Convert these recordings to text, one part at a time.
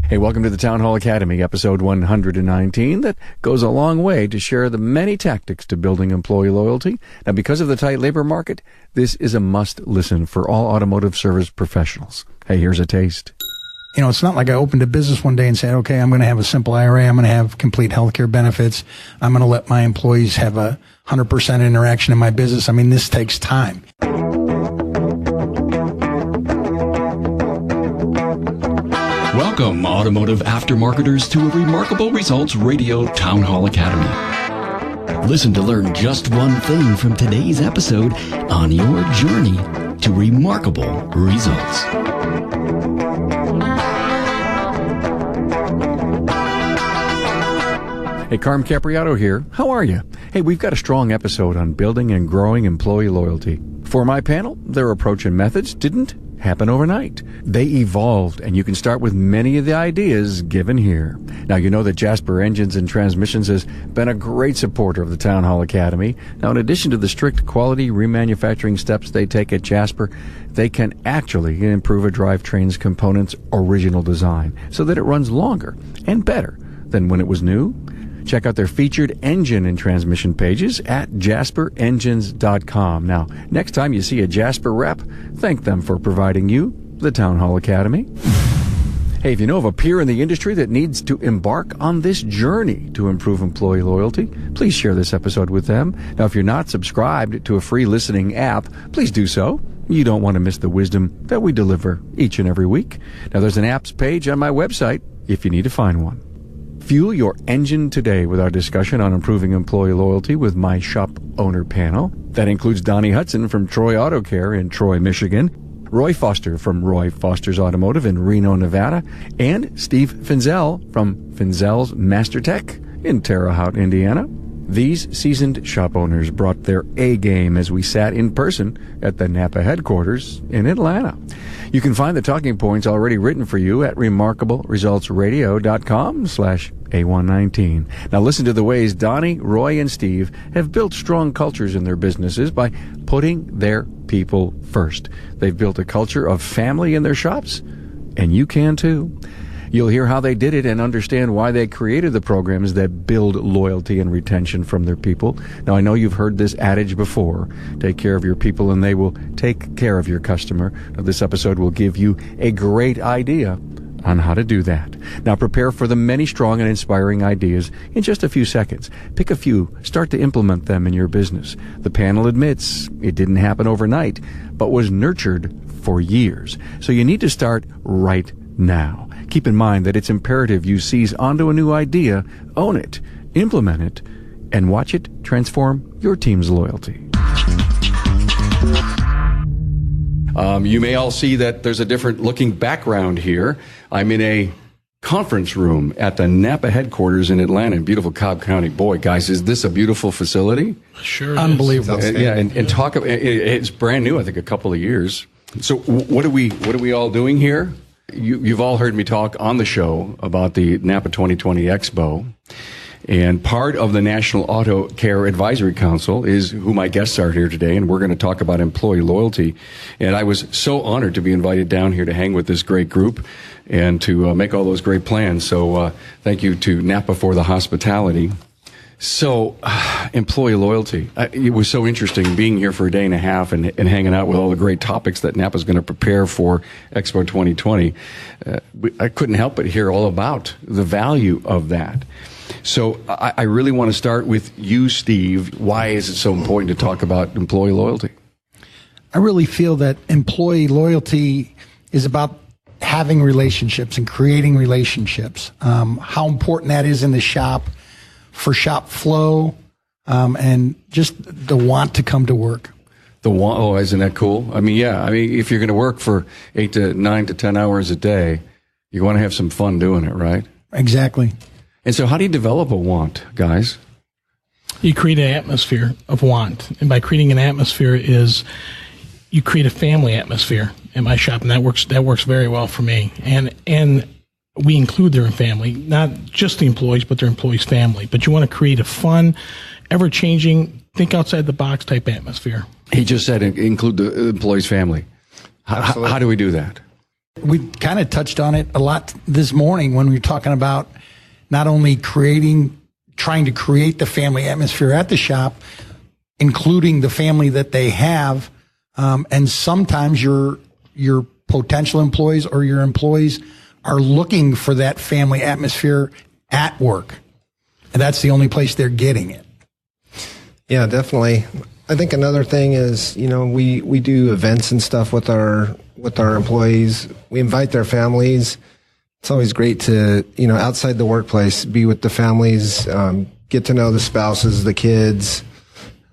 Hey, welcome to the Town Hall Academy, episode 119, that goes a long way to share the many tactics to building employee loyalty. Now, because of the tight labor market, this is a must-listen for all automotive service professionals. Hey, here's a taste. You know, it's not like I opened a business one day and said, okay, I'm going to have a simple IRA. I'm going to have complete healthcare benefits. I'm going to let my employees have 100% interaction in my business. I mean, this takes time. Welcome, automotive aftermarketers, to a Remarkable Results Radio Town Hall Academy. Listen to learn just one thing from today's episode on your journey to remarkable results. Hey, Carm Capriato here. How are you? Hey, we've got a strong episode on building and growing employee loyalty. For my panel, their approach and methods didn't happen overnight. They evolved, and you can start with many of the ideas given here. Now, you know that Jasper Engines and Transmissions has been a great supporter of the Town Hall Academy. Now, in addition to the strict quality remanufacturing steps they take at Jasper, they can actually improve a drivetrain's components' original design so that it runs longer and better than when it was new. Check out their featured engine and transmission pages at jasperengines.com. Now, next time you see a Jasper rep, thank them for providing you the Town Hall Academy. Hey, if you know of a peer in the industry that needs to embark on this journey to improve employee loyalty, please share this episode with them. Now, if you're not subscribed to a free listening app, please do so. You don't want to miss the wisdom that we deliver each and every week. Now, there's an apps page on my website if you need to find one. Fuel your engine today with our discussion on improving employee loyalty with my shop owner panel. That includes Donnie Hudson from Troy Auto Care in Troy, Michigan, Roy Foster from Roy Foster's Automotive in Reno, Nevada, and Steve Finzel from Finzel's Master Tech in Terre Haute, Indiana. These seasoned shop owners brought their A game as we sat in person at the Napa headquarters in Atlanta. You can find the talking points already written for you at remarkableresultsradio.com/A119. Now listen to the ways Donnie, Roy, and Steve have built strong cultures in their businesses by putting their people first. They've built a culture of family in their shops, and you can too. You'll hear how they did it and understand why they created the programs that build loyalty and retention from their people. Now, I know you've heard this adage before. Take care of your people and they will take care of your customer. Now, this episode will give you a great idea on how to do that. Now, prepare for the many strong and inspiring ideas in just a few seconds. Pick a few, start to implement them in your business. The panel admits it didn't happen overnight, but was nurtured for years. So you need to start right now. Keep in mind that it's imperative you seize onto a new idea, own it, implement it, and watch it transform your team's loyalty. You may all see that there's a different looking background here. I'm in a conference room at the Napa headquarters in Atlanta in beautiful Cobb County. Boy, guys, is this a beautiful facility? Sure, Unbelievable. And talk about it's brand new, I think a couple of years. So what are we all doing here? You've all heard me talk on the show about the Napa 2020 Expo, and part of the National Auto Care Advisory Council is who my guests are here today, and we're going to talk about employee loyalty. And I was so honored to be invited down here to hang with this great group and to make all those great plans. So thank you to Napa for the hospitality. So, employee loyalty. It was so interesting being here for a day and a half and hanging out with all the great topics that Napa's going to prepare for Expo 2020. I couldn't help but hear all about the value of that. So, I really want to start with you, Steve. Why is it so important to talk about employee loyalty? I really feel that employee loyalty is about having relationships and creating relationships. How important that is in the shop, for shop flow, and just the want to come to work. The want, oh, isn't that cool? I mean, yeah. I mean, if you're going to work for 8 to 9 to 10 hours a day, you want to have some fun doing it, right? Exactly. And so how do you develop a want, guys? You create an atmosphere of want. And by creating an atmosphere is you create a family atmosphere in my shop, and that works very well for me. And we include their family, not just the employees, but their employees' family. But you want to create a fun, ever-changing, think outside the box type atmosphere. He just said include the employee's family. How do we do that? We kind of touched on it a lot this morning when we were talking about not only trying to create the family atmosphere at the shop, including the family that they have. And sometimes your potential employees or your employees are looking for that family atmosphere at work. And that's the only place they're getting it. Yeah, definitely. I think another thing is, we do events and stuff with our employees. We invite their families. It's always great to, outside the workplace, be with the families, get to know the spouses, the kids.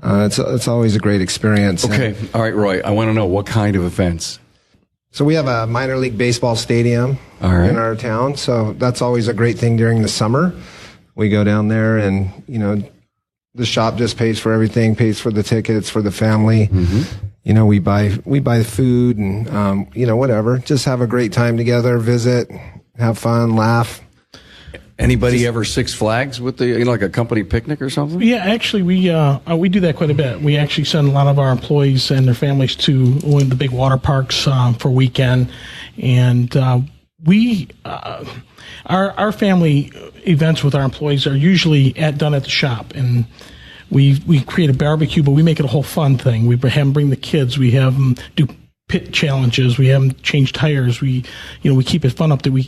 It's always a great experience. Okay. All right, Roy, I want to know what kind of events. So we have a minor league baseball stadium in our town. So that's always a great thing during the summer. We go down there and, the shop just pays for everything, pays for the tickets for the family. Mm-hmm. We buy food and, whatever. Just have a great time together, visit, have fun, laugh. Anybody ever Six Flags with the like a company picnic or something? Yeah, actually, we do that quite a bit. We actually send a lot of our employees and their families to one of the big water parks for weekend, and our family events with our employees are usually done at the shop, and we create a barbecue, but we make it a whole fun thing. We have them bring the kids. We have them do pit challenges. We have them change tires. We keep it fun up that we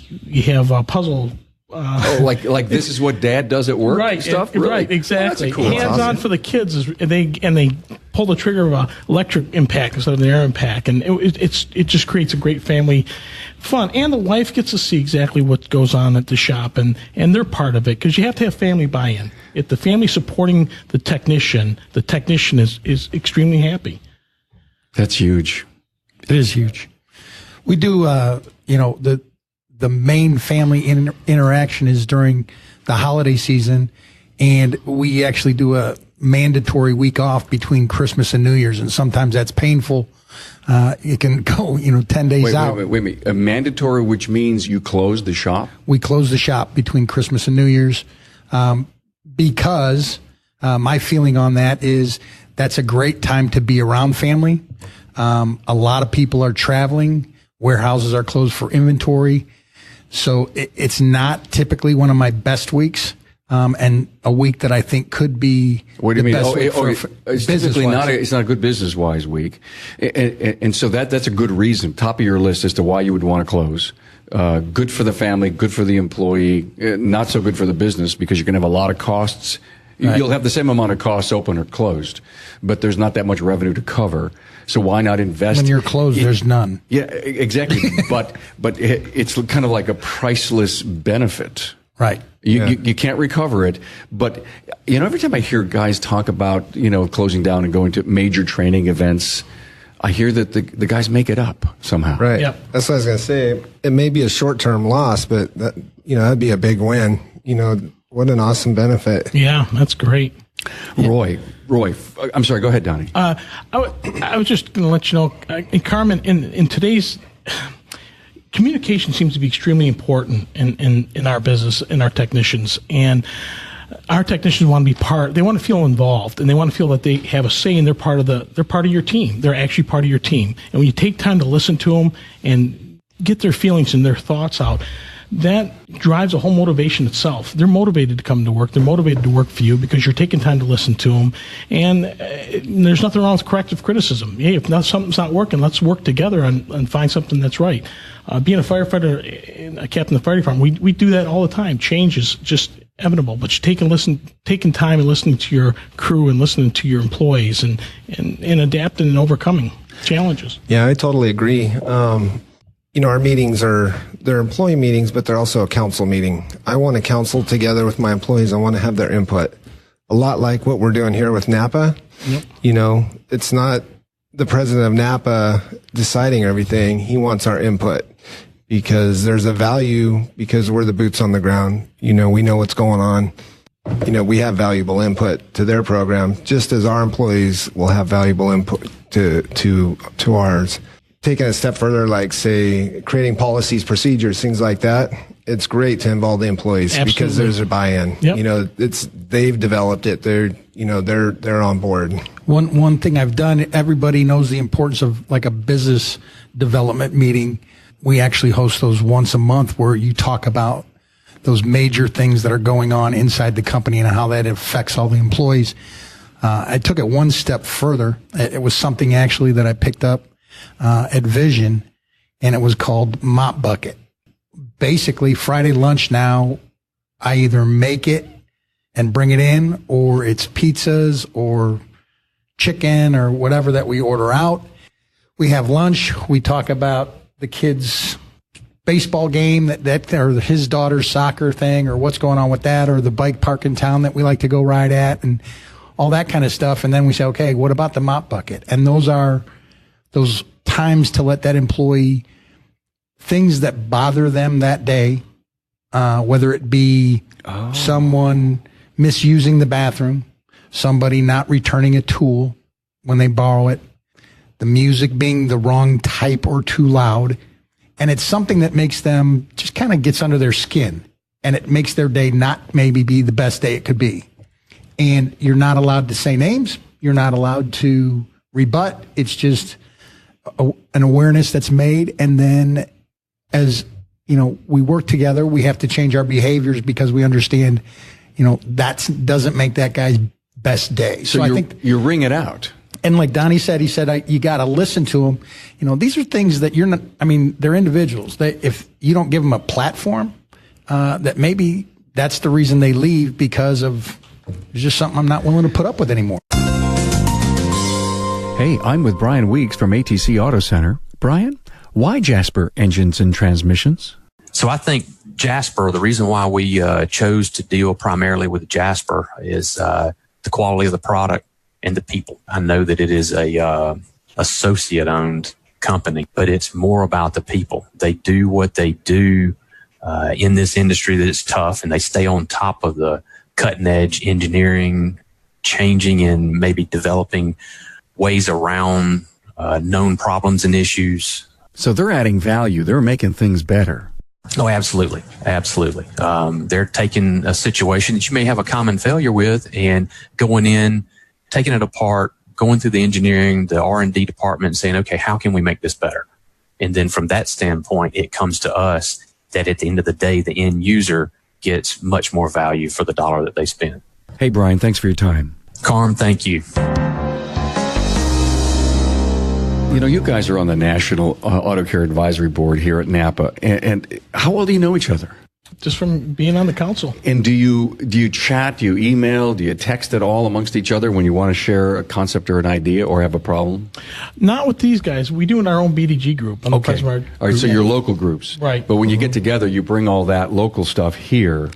have a puzzle. Like this is what Dad does at work, right? Stuff, really? Right, exactly. Cool. Hands on for the kids, and they pull the trigger of an electric impact instead of an air impact, and it just creates a great family fun. And the wife gets to see exactly what goes on at the shop, and they're part of it because you have to have family buy-in. If the family supporting the technician is extremely happy. That's huge. It is huge. We do, the main family interaction is during the holiday season, and we actually do a mandatory week off between Christmas and New Year's, and sometimes that's painful. It can go, 10 days out. Wait. A mandatory, which means you close the shop? We close the shop between Christmas and New Year's, because my feeling on that is that's a great time to be around family. A lot of people are traveling. Warehouses are closed for inventory. So it's not typically one of my best weeks, and a week that I think could be. What do you mean? It's typically not. It's not a good business-wise week, and so that's a good reason, top of your list as to why you would want to close. Good for the family, good for the employee, not so good for the business because you're going to have a lot of costs. Right. You'll have the same amount of costs open or closed, but there's not that much revenue to cover. So why not invest? When you're closed, there's none. Yeah, exactly. but it's kind of like a priceless benefit. Right. You can't recover it. But, every time I hear guys talk about, closing down and going to major training events, I hear that the guys make it up somehow. Right. Yep. That's what I was going to say. It may be a short-term loss, but that'd be a big win. What an awesome benefit. Yeah, that's great. Roy, I'm sorry, go ahead, Donnie. I was just going to let you know, Carmen, in today's communication seems to be extremely important in our business, in our technicians, and our technicians want to be they want to feel involved, and they want to feel that they have a say, and they're part of your team. They're actually part of your team. And when you take time to listen to them and get their feelings and their thoughts out, that drives the whole motivation itself. They're motivated to come to work. They're motivated to work for you because you're taking time to listen to them. And there's nothing wrong with corrective criticism. Hey, if something's not working, let's work together and find something that's right. Being a firefighter, a captain of the fire department, we do that all the time. Change is just inevitable, but you taking time and listening to your crew and listening to your employees and adapting and overcoming challenges. Yeah, I totally agree. Our meetings they're employee meetings, but they're also a council meeting. I want to council together with my employees. I want to have their input. A lot like what we're doing here with Napa. Yep. It's not the president of Napa deciding everything. He wants our input because there's a value because we're the boots on the ground. We know what's going on. We have valuable input to their program, just as our employees will have valuable input to ours. Taking a step further, like say creating policies, procedures, things like that, it's great to involve the employees. Absolutely. Because there's a buy-in. Yep. They've developed it. They're on board. One thing I've done, everybody knows the importance of like a business development meeting. we actually host those once a month where you talk about those major things that are going on inside the company and how that affects all the employees. I took it one step further. It was something actually that I picked up at Vision, and it was called Mop Bucket. Basically, Friday lunch now, I either make it and bring it in, or it's pizzas or chicken or whatever that we order out. We have lunch. We talk about the kids' baseball game that or his daughter's soccer thing, or what's going on with that, or the bike park in town that we like to go ride at, and all that kind of stuff. And then we say, okay, what about the mop bucket? And those are those times to let that employee, things that bother them that day, whether it be someone misusing the bathroom, somebody not returning a tool when they borrow it, the music being the wrong type or too loud. And it's something that makes them just kind of gets under their skin, and it makes their day not maybe be the best day it could be. And you're not allowed to say names. You're not allowed to rebut. It's just an awareness that's made. And then as, we work together, we have to change our behaviors because we understand, that doesn't make that guy's best day. So I think you ring it out. And like Donnie said, he said, you got to listen to them. These are things that you're not, they're individuals. If you don't give them a platform, that maybe that's the reason they leave, because of there's just something I'm not willing to put up with anymore. Hey, I'm with Brian Weeks from ATC Auto Center. Brian, why Jasper Engines and Transmissions? So I think Jasper, the reason why we chose to deal primarily with Jasper is the quality of the product and the people. I know that it is a associate-owned company, but it's more about the people. They do what they do in this industry that is tough, and they stay on top of the cutting-edge engineering, changing and maybe developing ways around known problems and issues. So they're adding value. They're making things better. Oh, absolutely. Absolutely. They're taking a situation that you may have a common failure with and going in, taking it apart, going through the engineering, the R&D department, and saying, okay, how can we make this better? And then from that standpoint, it comes to us that at the end of the day, the end user gets much more value for the dollar that they spend. Hey, Brian, thanks for your time. Carm, thank you. You guys are on the National Auto Care Advisory Board here at Napa. And how well do you know each other? Just from being on the council. And do you chat, do you email, do you text at all amongst each other when you want to share a concept or an idea or have a problem? Not with these guys. We do in our own BDG group. I'm okay. All right, so your local groups. Right. But when you get together, you bring all that local stuff here.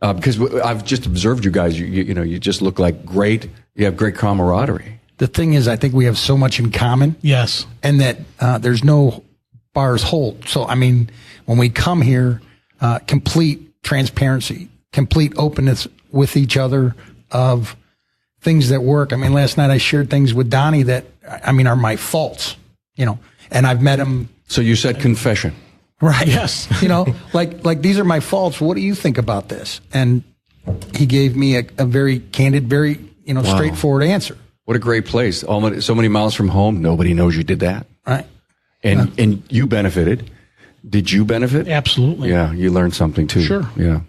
Because I've just observed you guys, you just look like you have great camaraderie. The thing is, I think we have so much in common. Yes. And that there's no bars hold. So, when we come here, complete transparency, complete openness with each other of things that work. Last night I shared things with Donnie that, are my faults, and I've met him. So you said confession. Right. Yes. like these are my faults. What do you think about this? And he gave me a very candid, very, Wow. straightforward answer. What a great place. So many miles from home. Nobody knows you did that. Right. And you benefited. Did you benefit? Absolutely. Yeah, you learned something too. Sure. Yeah.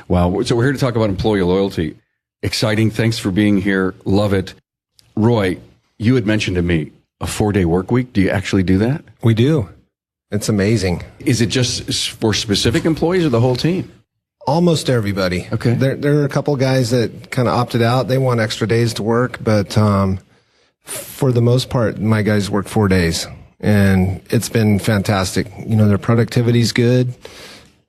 Wow. So we're here to talk about employee loyalty. Exciting. Thanks for being here. Love it. Roy, you had mentioned to me a 4-day work week. Do you actually do that? We do. It's amazing. Is it just for specific employees or the whole team? Almost everybody. Okay. There are a couple guys that kind of opted out. They want extra days to work, but for the most part, my guys work 4 days. And it's been fantastic. Their productivity's good.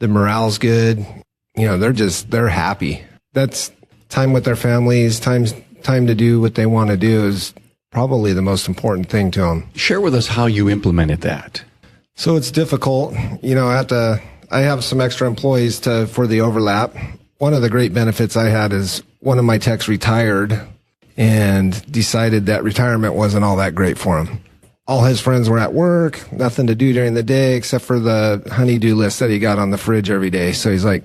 The morale's good. They're happy. That's time with their families, time to do what they want to do is probably the most important thing to them. Share with us how you implemented that. So it's difficult. I have some extra employees for the overlap. One of the great benefits I had is one of my techs retired and decided that retirement wasn't all that great for him. All his friends were at work, nothing to do during the day except for the honey-do list that he got on the fridge every day. So he's like,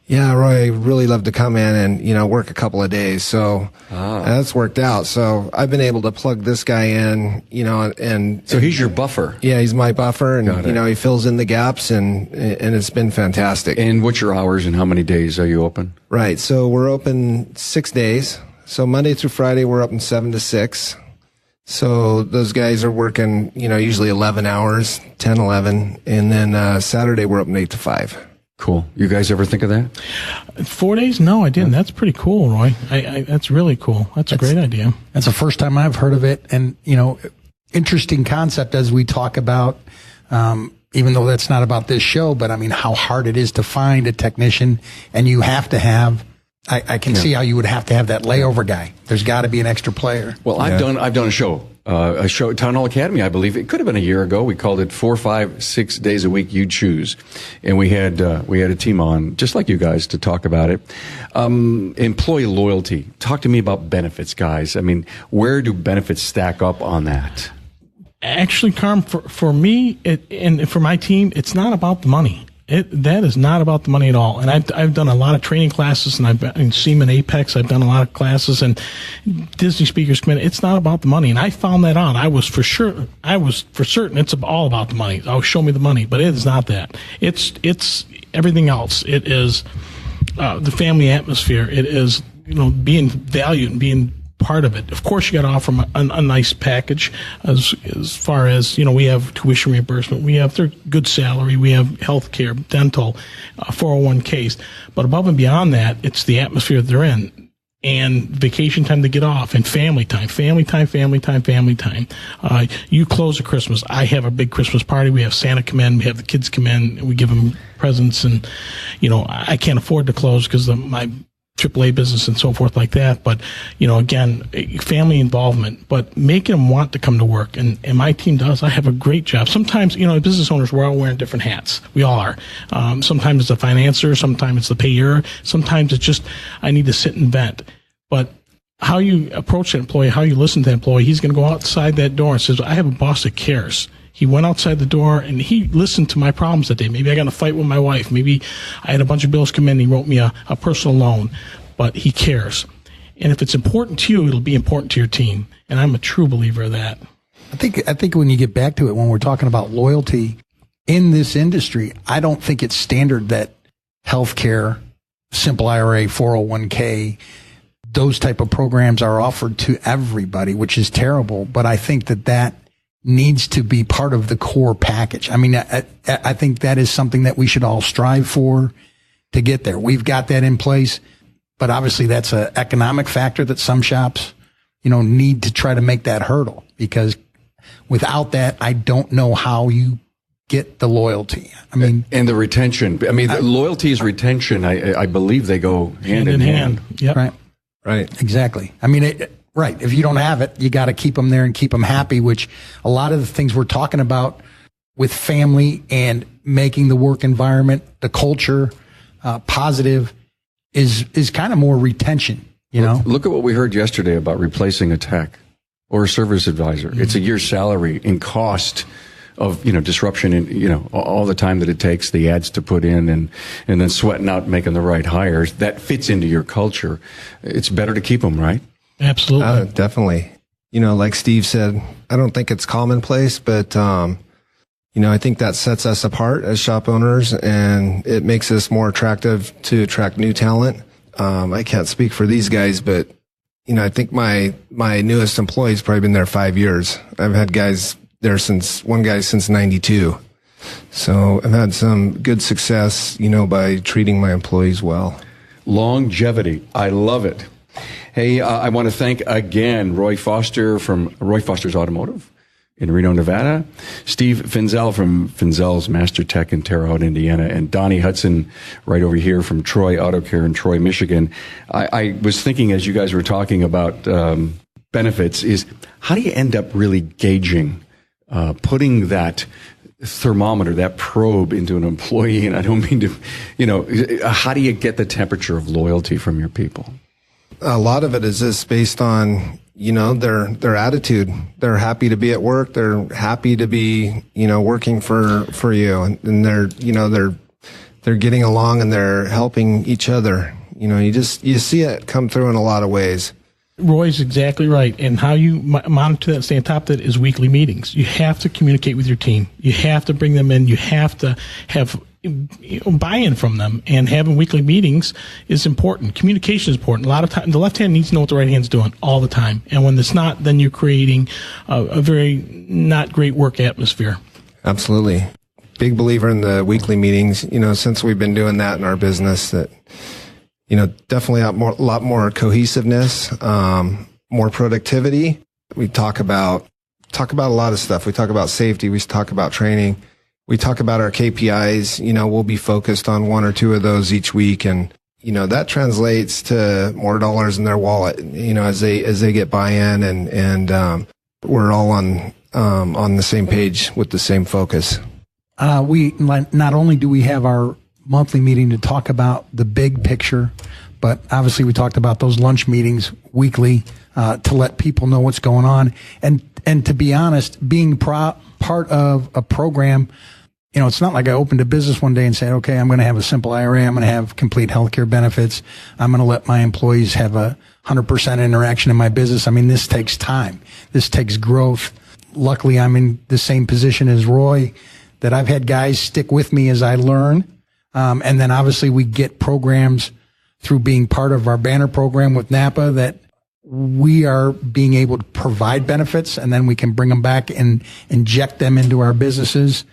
Yeah, Roy really loved to come in and, work a couple of days. So that's worked out. So I've been able to plug this guy in, and So he's your buffer. yeah, he's my buffer, and, he fills in the gaps, and it's been fantastic. And what's your hours and how many days are you open? Right. So we're open 6 days. So Monday through Friday, we're open 7 to 6. So those guys are working, usually 11 hours, 10, 11. And then Saturday, we're open 8 to 5. Cool. You guys ever think of that? 4 days? No, I didn't. That's pretty cool, Roy. That's really cool. That's a great idea. That's the first time I've heard of it. And, interesting concept as we talk about, even though that's not about this show, but I mean, how hard it is to find a technician, and you have to have, I can see how you would have to have that layover guy. There's got to be an extra player. Well, I've done a show at Town Hall Academy, I believe. It could have been a year ago. We called it 4, 5, 6 days a week you choose. And we had a team on, just like you guys, to talk about it. Employee loyalty. Talk to me about benefits, guys. I mean, where do benefits stack up on that? Actually, Carm, for me and for my team, it's not about the money. That is not about the money at all. And I've done a lot of training classes, and I've been in Seaman Apex. I've done a lot of classes, and Disney Speakers Committee. It's not about the money, and I found that out. I was for certain it's all about the money. Oh, show me the money, but it is not that. It's everything else. It is the family atmosphere. It is being valued and being part of it. Of course, you got to offer them a nice package as far as, we have tuition reimbursement, we have their good salary, we have health care, dental, 401ks. But above and beyond that, it's the atmosphere that they're in, and vacation time to get off, and family time. You close at Christmas. I have a big Christmas party. We have Santa come in, we have the kids come in, and we give them presents, and, I can't afford to close because my AAA business and so forth like that. But, again, family involvement, but making them want to come to work. And my team does. I have a great job. Sometimes, business owners, we're all wearing different hats. We all are. Sometimes it's the financier. Sometimes it's the payer. Sometimes it's just, I need to sit and vent. But how you approach an employee, how you listen to the employee, he's going to go outside that door and says, I have a boss that cares. He went outside the door and he listened to my problems that day. Maybe I got in a fight with my wife. Maybe I had a bunch of bills come in and he wrote me a personal loan, but he cares. And if it's important to you, it'll be important to your team. And I'm a true believer of that. I think when you get back to it, when we're talking about loyalty in this industry, I don't think it's standard that healthcare, simple IRA, 401k, those type of programs are offered to everybody, which is terrible. But I think that needs to be part of the core package. I mean, I think that is something that we should all strive for to get there. We've got that in place, but obviously that's an economic factor that some shops, need to try to make that hurdle, because without that, I don't know how you get the loyalty. I mean, and the retention. I mean, loyalty is retention. I believe they go hand in hand. Yep. Right. Exactly. I mean, right. If you don't have it, you got to keep them there and keep them happy, which a lot of the things we're talking about with family and making the work environment, the culture, positive is kind of more retention, Look at what we heard yesterday about replacing a tech or a service advisor. Mm-hmm. It's a year's salary in cost of, disruption and, all the time that it takes, the ads to put in and then sweating out making the right hires. That fits into your culture. It's better to keep them, right? Absolutely. Definitely. Like Steve said, I don't think it's commonplace, but, I think that sets us apart as shop owners, and it makes us more attractive to attract new talent. I can't speak for these guys, but, I think my newest employee's probably been there 5 years. I've had guys there one guy since 92. So I've had some good success, by treating my employees well. Longevity. I love it. Hey, I want to thank again Roy Foster from Roy Foster's Automotive in Reno, Nevada, Steve Finzel from Finzel's Master Tech in Terre Haute, Indiana, and Donnie Hudson right over here from Troy Auto Care in Troy, Michigan. I was thinking as you guys were talking about benefits is how do you end up really gauging, putting that thermometer, that probe into an employee? And I don't mean to, how do you get the temperature of loyalty from your people? A lot of it is just based on, their attitude. They're happy to be at work. They're happy to be, working for you. And they're they're getting along and they're helping each other. You know, you see it come through in a lot of ways. Roy's exactly right. And how you monitor that, stay on top of that, is weekly meetings. You have to communicate with your team. You have to bring them in. You have to have buy-in from them. And having weekly meetings is important. Communication is important. A lot of time, the left hand needs to know what the right hand's doing all the time. And when it's not, then you're creating a very not great work atmosphere. Absolutely. Big believer in the weekly meetings. You know, since we've been doing that in our business, that, you know, definitely a lot more cohesiveness, more productivity. We talk about a lot of stuff. We talk about safety. We talk about training. We talk about our KPIs. You know, we'll be focused on one or two of those each week. And, you know, that translates to more dollars in their wallet, you know, as they get buy-in and we're all on the same page with the same focus. We not only do we have our monthly meeting to talk about the big picture, but obviously we talked about those lunch meetings weekly to let people know what's going on. And to be honest, being part of a program, you know, it's not like I opened a business one day and said, okay, I'm going to have a simple IRA. I'm going to have complete healthcare benefits. I'm going to let my employees have 100% interaction in my business. I mean, this takes time. This takes growth. Luckily, I'm in the same position as Roy, that I've had guys stick with me as I learn. And then obviously we get programs through being part of our banner program with NAPA that we are being able to provide benefits, and then we can bring them back and inject them into our businesses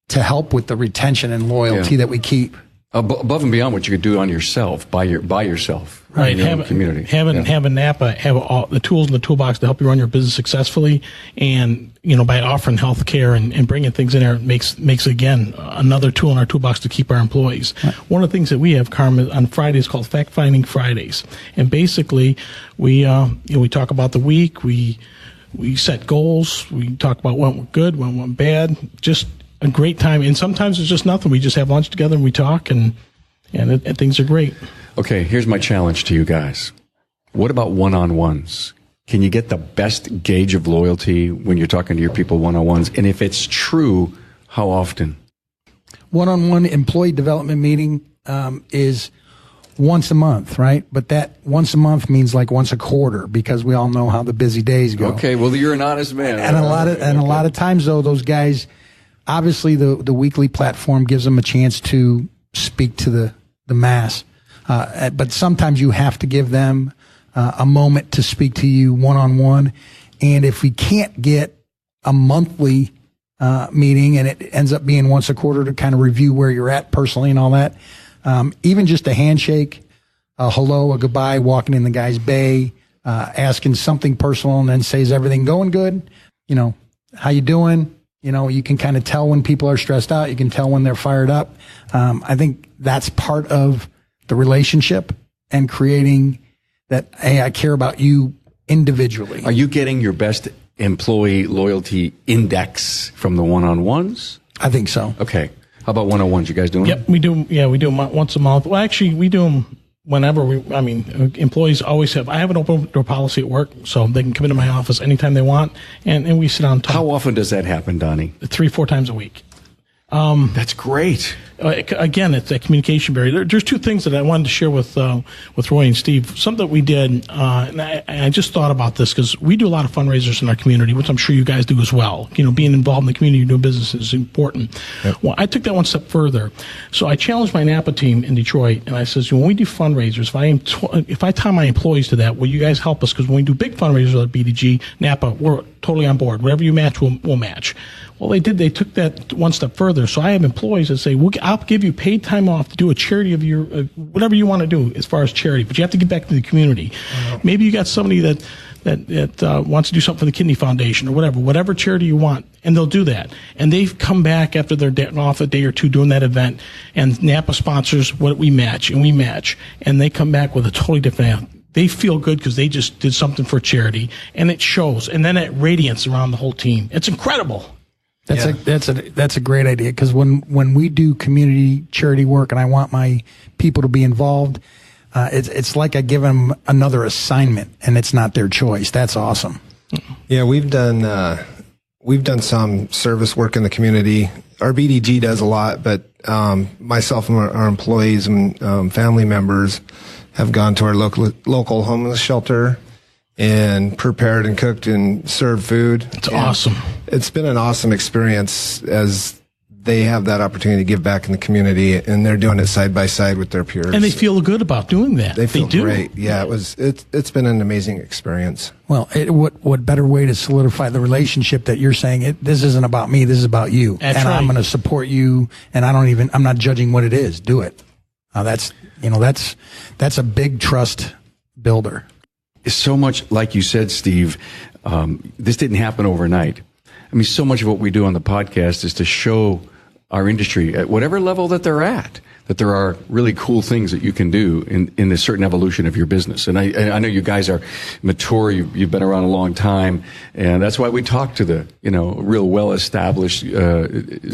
to help with the retention and loyalty that we keep. Above and beyond what you could do on yourself, by yourself, right? In your own community. Have a NAPA, have all the tools in the toolbox to help you run your business successfully, and you know, by offering health care and bringing things in there, makes again another tool in our toolbox to keep our employees. Right. One of the things that we have, Carmen, on Fridays called Fact Finding Fridays, and basically we talk about the week, we set goals, we talk about what went good, what went bad, just a great time. And sometimes it's just nothing. We just have lunch together and we talk, and things are great. Okay, here's my challenge to you guys. What about one-on-ones? Can you get the best gauge of loyalty when you're talking to your people one-on-ones? And if it's true, how often? One-on-one employee development meeting is once a month, right? But that once a month means like once a quarter, because we all know how the busy days go. Okay, well, you're an honest man. And a lot of times though, those guys, obviously the weekly platform gives them a chance to speak to the mass. But sometimes you have to give them a moment to speak to you one-on-one. And if we can't get a monthly meeting and it ends up being once a quarter to kind of review where you're at personally and all that, even just a handshake, a hello, a goodbye, walking in the guy's bay, asking something personal, and then say, is everything going good? You know, how you doing? You know, you can kind of tell when people are stressed out. You can tell when they're fired up. I think that's part of the relationship and creating that, hey, I care about you individually. Are you getting your best employee loyalty index from the one-on-ones? I think so. Okay. How about one-on-ones? You guys doing them? Yep, we do. Yeah, we do them once a month. Well, actually, we do them whenever employees always have. I have an open door policy at work, so they can come into my office anytime they want, and we sit down and talk. How often does that happen, Donnie? 3-4 times a week. That's great. Again, it's that communication barrier. There's two things that I wanted to share with Roy and Steve. Something that we did, and I just thought about this because we do a lot of fundraisers in our community, which I'm sure you guys do as well. You know, being involved in the community, doing business is important. Yep. Well, I took that one step further. So I challenged my NAPA team in Detroit, and I says, when we do fundraisers, if I tie my employees to that, will you guys help us? Because when we do big fundraisers like BDG, NAPA, we're totally on board. Whatever you match, we'll match. Well, they did. They took that one step further. So I have employees that say, I'll give you paid time off to do a charity of your, whatever you want to do as far as charity, but you have to get back to the community. Uh-huh. Maybe you got somebody that wants to do something for the Kidney Foundation or whatever charity you want, and they'll do that. And they've come back after they're off a day or two doing that event, and NAPA sponsors what we match, and they come back with a totally different. They feel good because they just did something for charity, and it shows. And then it radiates around the whole team. It's incredible. That's a great idea, because when we do community charity work and I want my people to be involved, it's like I give them another assignment and it's not their choice. That's awesome. Yeah, we've done some service work in the community. Our BDG does a lot, but myself and our employees and family members have gone to our local homeless shelter and prepared and cooked and served food. It's awesome. It's been an awesome experience as they have that opportunity to give back in the community, and they're doing it side by side with their peers. And they feel good about doing that. They feel do. great. Yeah, it's been an amazing experience. Well, what better way to solidify the relationship that you're saying this isn't about me, this is about you, That's and right. I'm going to support you, and I'm not judging what it is. Do it. That's a big trust builder. So much, like you said, Steve, this didn't happen overnight. I mean, so much of what we do on the podcast is to show our industry at whatever level that they're at, that there are really cool things that you can do in a certain evolution of your business. And I know you guys are mature. You've been around a long time. And that's why we talk to the, real well-established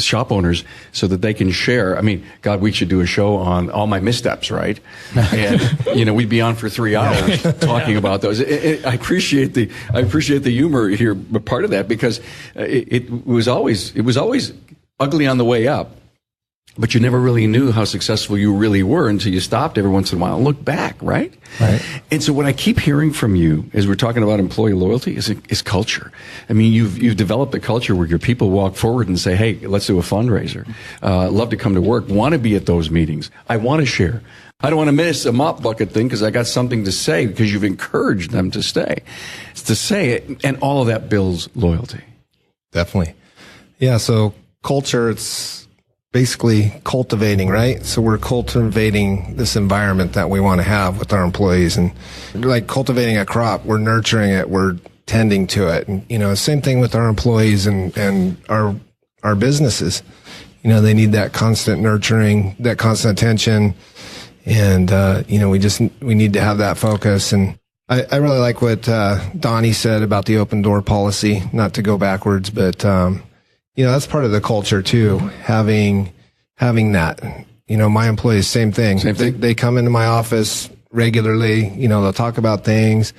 shop owners so that they can share. I mean, God, we should do a show on all my missteps, right? And, we'd be on for 3 hours talking about those. I appreciate the humor here, but part of that because it was always ugly on the way up, but you never really knew how successful you really were until you stopped every once in a while and looked back, right? Right. And so what I keep hearing from you as we're talking about employee loyalty is culture. I mean, you've developed a culture where your people walk forward and say, hey, let's do a fundraiser. Love to come to work, want to be at those meetings. I want to share. I don't want to miss a mop bucket thing because I got something to say because you've encouraged them to stay. It's to say it, and all of that builds loyalty. Definitely. Yeah, so culture, it's basically cultivating, right? So we're cultivating this environment that we want to have with our employees, and like cultivating a crop, we're nurturing it, we're tending to it. And, same thing with our employees and our businesses. They need that constant nurturing, that constant attention. And, we need to have that focus. And I really like what, Donnie said about the open door policy, not to go backwards, but, that's part of the culture too, having that. My employees, same thing. They come into my office regularly, they'll talk about things.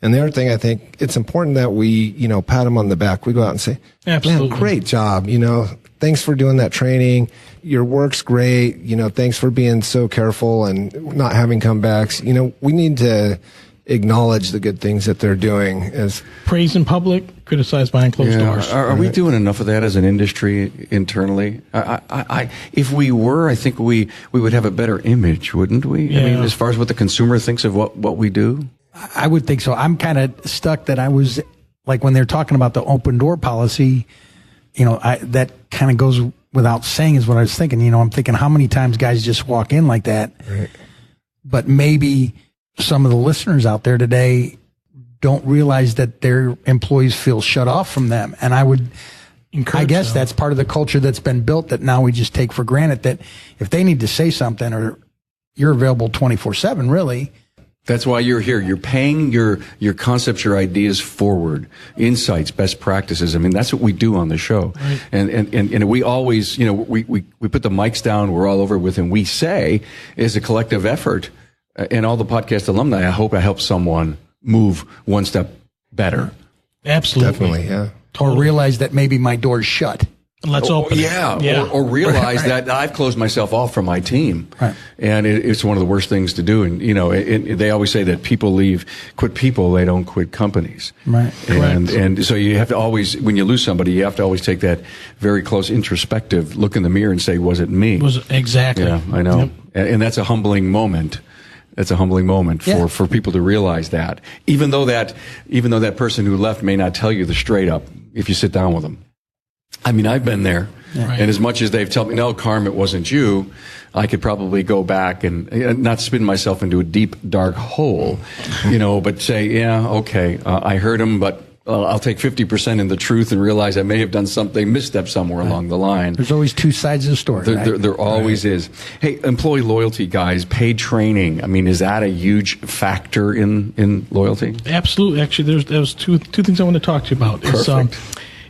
And the other thing, I think it's important that we, pat them on the back. We go out and say, absolutely, man, great job. Thanks for doing that training. Your work's great. Thanks for being so careful and not having comebacks. We need to acknowledge the good things that they're doing. As praise in public, criticize behind closed doors. Are we doing enough of that as an industry internally? If we were, I think we would have a better image, wouldn't we? Yeah. I mean, as far as what the consumer thinks of what we do. I would think so. I'm kind of stuck that I was like when they're talking about the open door policy, that kind of goes without saying is what I was thinking. I'm thinking how many times guys just walk in like that. Right. But maybe some of the listeners out there today don't realize that their employees feel shut off from them. And I guess that's part of the culture that's been built that now we just take for granted that if they need to say something or you're available 24/7, really. That's why you're here. You're paying your concepts, your ideas forward, insights, best practices. I mean, that's what we do on the show. Right. And we always, we put the mics down, we're all over with, and we say, as a collective effort, and all the podcast alumni, I hope I help someone move one step better. Absolutely. Definitely, yeah. Or realize that maybe my door's shut. Let's open it. Yeah. Or realize that I've closed myself off from my team. Right. And it's one of the worst things to do. And, they always say that people quit people, they don't quit companies. Right. And so you have to always, when you lose somebody, you have to always take that very close introspective look in the mirror and say, was it me? Exactly. Yeah, I know. Yep. And that's a humbling moment. That's a humbling moment for people to realize that. Even though that person who left may not tell you the straight up if you sit down with them. I mean, I've been there. Yeah. Right. And as much as they've told me, no, Carm, it wasn't you, I could probably go back and not spin myself into a deep, dark hole, but say, yeah, okay, I heard him, but I'll take 50% in the truth and realize I may have done something, misstep somewhere along the line. There's always two sides of the story. There always is. Hey, employee loyalty, guys, paid training. I mean, is that a huge factor in loyalty? Absolutely. Actually, there was two things I want to talk to you about. Perfect.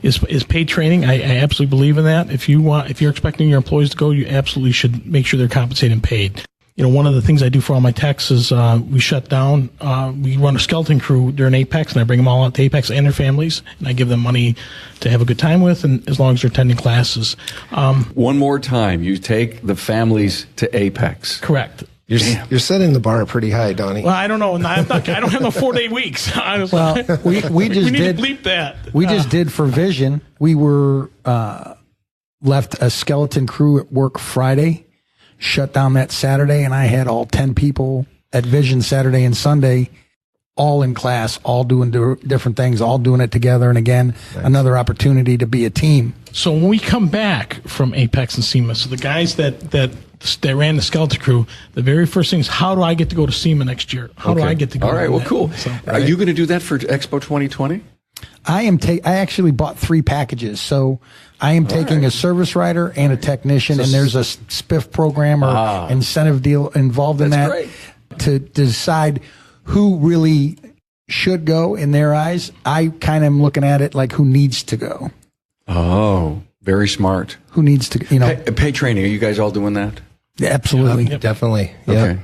Is paid training. I absolutely believe in that. If you're expecting your employees to go, you absolutely should make sure they're compensated and paid. one of the things I do for all my techs is we shut down. We run a skeleton crew during Apex, and I bring them all out to Apex and their families, and I give them money to have a good time with, and as long as they're attending classes. One more time, you take the families to Apex. Correct. You're setting the bar pretty high, Donnie. Well, I don't know. I don't have no 4-day weeks. Well, we just need did to bleep that. We just did for Vision. We were left a skeleton crew at work Friday, shut down that Saturday, and I had all 10 people at Vision Saturday and Sunday, all in class, all doing different things, all doing it together. And again, another opportunity to be a team. So when we come back from Apex and SEMA, so the guys that ran the skeleton crew, the very first thing is, how do I get to go to SEMA next year? How do I get to go? All right, well, cool. So, Are you going to do that for Expo 2020? I actually bought 3 packages. So I am taking a service writer and a technician, and there's a spiff program or incentive deal involved in that great. to decide who really should go in their eyes. I kind of am looking at it like who needs to go. Oh, very smart. Who needs to, Pay training. Are you guys all doing that? Yeah, absolutely. Yep. Definitely. Okay.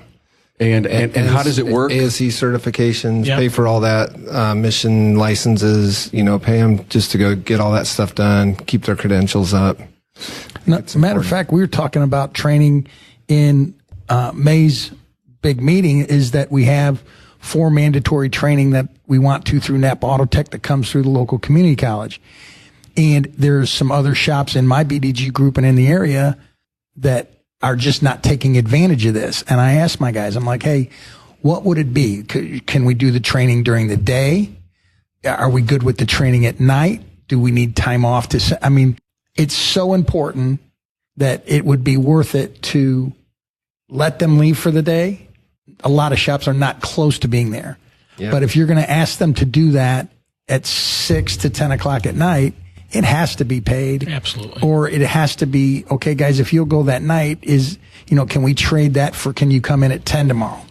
And how does it work? ASE certifications, Yep. pay for all that, mission licenses, pay them just to go get all that stuff done, keep their credentials up. Matter of fact, we were talking about training in May's big meeting is that we have 4 mandatory training that we want to through Napa Auto Tech that comes through the local community college. And there's some other shops in my BDG group and in the area that are just not taking advantage of this. And I asked my guys, I'm like, hey, what would it be? Can we do the training during the day? Are we good with the training at night? Do we need time off it's so important that it would be worth it to let them leave for the day. A lot of shops are not close to being there. Yeah. But if you're going to ask them to do that at 6 to 10 o'clock at night, it has to be paid. Absolutely. Or it has to be, okay, guys, if you'll go that night, can we trade that for, can you come in at 10 tomorrow?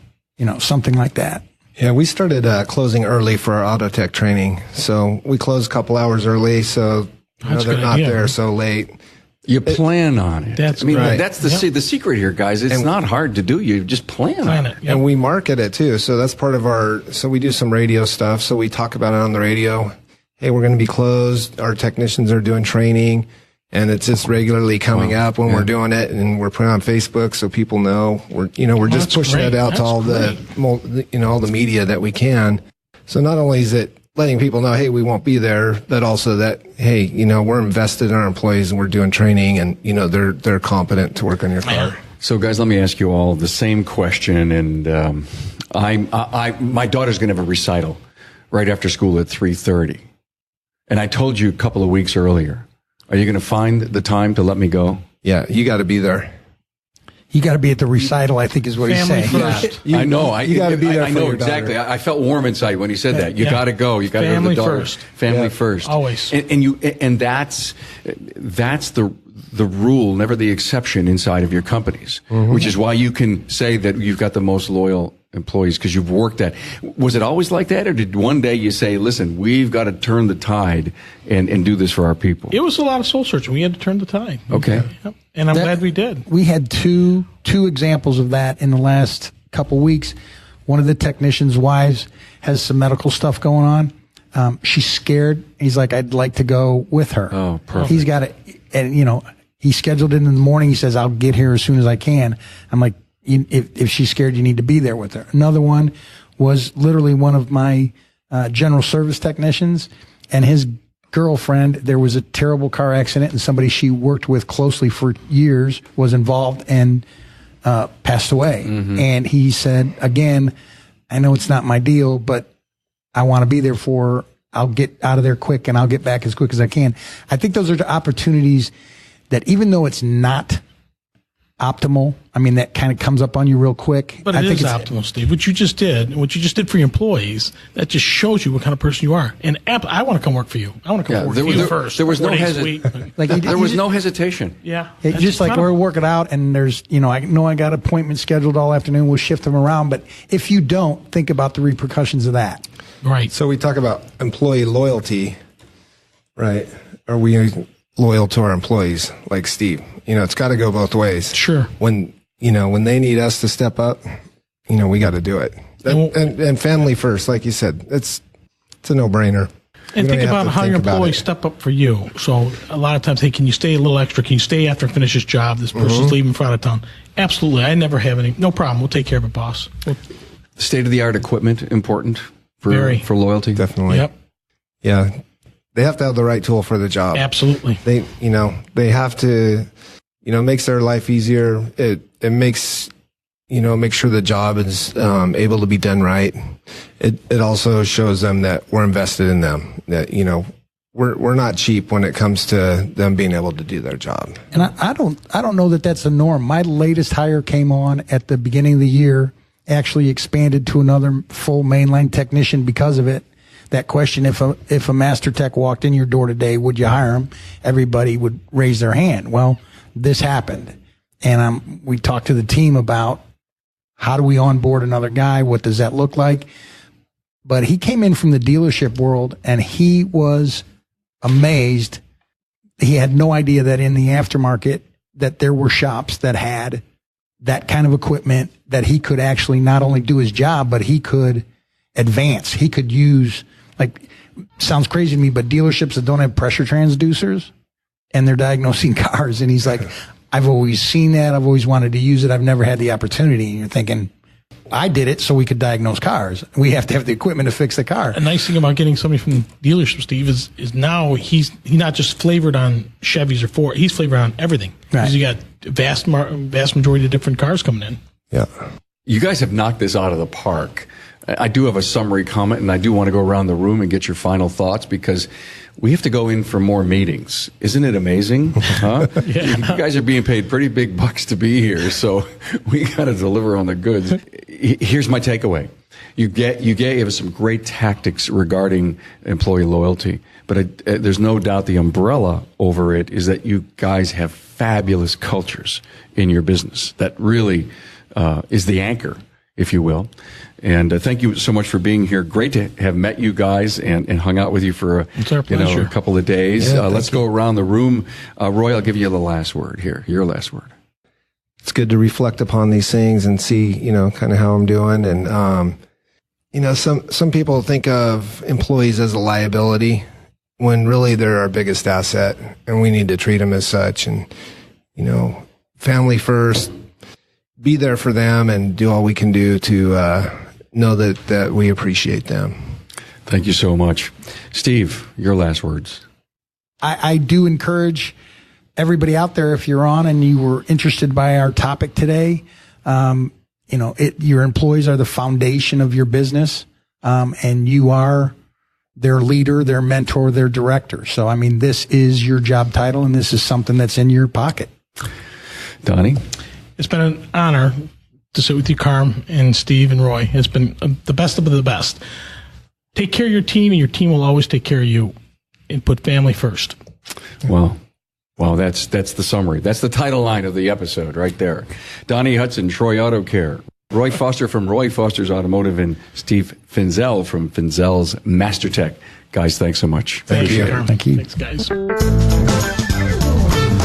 Something like that. Yeah, we started closing early for our auto tech training. So we closed a couple hours early, so they're not there so late. You plan on it. That's right. That's the secret here, guys. It's not hard to do. You just plan on it. Yep. And we market it too. So that's part of so we do some radio stuff. So we talk about it on the radio. Hey, we're going to be closed. Our technicians are doing training, and it's just regularly coming up when we're doing it, and we're putting it on Facebook so people know. We're just pushing it out to all the media that we can. So not only is it letting people know, hey, we won't be there, but also that, hey, we're invested in our employees and we're doing training, and they're competent to work on your car. So, guys, let me ask you all the same question. And my daughter's going to have a recital right after school at 3:30. And I told you a couple of weeks earlier, are you going to find the time to let me go? Yeah, you got to be there. You got to be at the recital, I think is what he's saying. First. Yeah. I know. You got to be there. I know for your exactly. daughter. I felt warm inside when he said that. You got to go. You got to go to the daughter. First. Family first. Always. And that's the rule, never the exception inside of your companies, which is why you can say that you've got the most loyal employees because you've worked at. Was it always like that, or did one day you say, listen, we've got to turn the tide and do this for our people? It was a lot of soul searching. We had to turn the tide. Okay. Yep. And I'm glad we did. We had two examples of that in the last couple weeks. One of the technicians' wives has some medical stuff going on. She's scared. He's like, I'd like to go with her. Oh, perfect. He's got it. And, he scheduled it in the morning. He says, I'll get here as soon as I can. I'm like, if she's scared, you need to be there with her. Another one was literally one of my general service technicians and his girlfriend. There was a terrible car accident, and somebody she worked with closely for years was involved and passed away. And he said, again, I know it's not my deal, but I want to be there for her. I'll get out of there quick and I'll get back as quick as I can. I think those are the opportunities that, even though it's not optimal, that kind of comes up on you real quick. But it is optimal, Steve. What you just did for your employees, that just shows you what kind of person you are. And I want to come work for you. I want to come work for you first. There was no There was no hesitation. Yeah. It's just like we're working out, and there's, I know I got appointments scheduled all afternoon. We'll shift them around. But if you don't, think about the repercussions of that. Right. So we talk about employee loyalty, right? Are we loyal to our employees like Steve? It's got to go both ways. Sure. When when they need us to step up, we got to do it. And family first, like you said, it's a no-brainer. And think about how your employees step up for you. So a lot of times, hey, can you stay a little extra? Can you stay after I finish this job? This person's leaving for out of town. Absolutely. I never have no problem. We'll take care of it, boss. State-of-the-art equipment, important for loyalty? Definitely. Yep. Yeah. They have to have the right tool for the job. Absolutely. They have to, it makes their life easier. It makes, make sure the job is able to be done right. It also shows them that we're invested in them, that, we're not cheap when it comes to them being able to do their job. And I don't know that that's a norm. My latest hire came on at the beginning of the year, actually expanded to another full mainline technician because of it. That question, if a master tech walked in your door today, would you hire him? Everybody would raise their hand. Well, this happened. And we talked to the team about how do we onboard another guy? What does that look like? But he came in from the dealership world and he was amazed. He had no idea that in the aftermarket that there were shops that had that kind of equipment that he could actually not only do his job, but he could advance. He could use, sounds crazy to me, but dealerships that don't have pressure transducers and they're diagnosing cars. And he's like, I've always seen that. I've always wanted to use it. I've never had the opportunity. And you're thinking, I did it so we could diagnose cars. We have to have the equipment to fix the car. A nice thing about getting somebody from the dealership, Steve, is now he's not just flavored on Chevys or Ford. He's flavored on everything. Right. Because you got vast majority of different cars coming in. Yeah. You guys have knocked this out of the park. I do have a summary comment, and I do want to go around the room and get your final thoughts because we have to go in for more meetings. Isn't it amazing? Huh? Yeah. You guys are being paid pretty big bucks to be here, so we got to deliver on the goods. Here's my takeaway. You gave us some great tactics regarding employee loyalty, but there's no doubt the umbrella over it is that you guys have fabulous cultures in your business. That really is the anchor, if you will. And thank you so much for being here. Great to have met you guys and hung out with you for a couple of days. Yeah, let's go around the room. Roy, I'll give you the last word here. Your last word. It's good to reflect upon these things and see, kind of how I'm doing. And, some people think of employees as a liability when really they're our biggest asset and we need to treat them as such. And, family first, be there for them and do all we can do to, know that we appreciate them. Thank you so much. Steve, your last words. I do encourage everybody out there, if you're on and you were interested by our topic today, your employees are the foundation of your business, and you are their leader, their mentor, their director. So, this is your job title, and this is something that's in your pocket. Donnie? It's been an honor to sit with you, Carm and Steve and Roy. It's been the best of the best. Take care of your team, and your team will always take care of you. And put family first. Well, that's the summary. That's the title line of the episode right there. Donnie Hudson, Troy Auto Care. Roy Foster from Roy Foster's Automotive, and Steve Finzel from Finzel's Master Tech. Guys, thanks so much. Thank you. Thank you. Thanks, guys.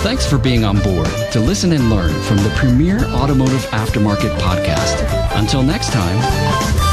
Thanks for being on board to listen and learn from the premier automotive aftermarket podcast. Until next time.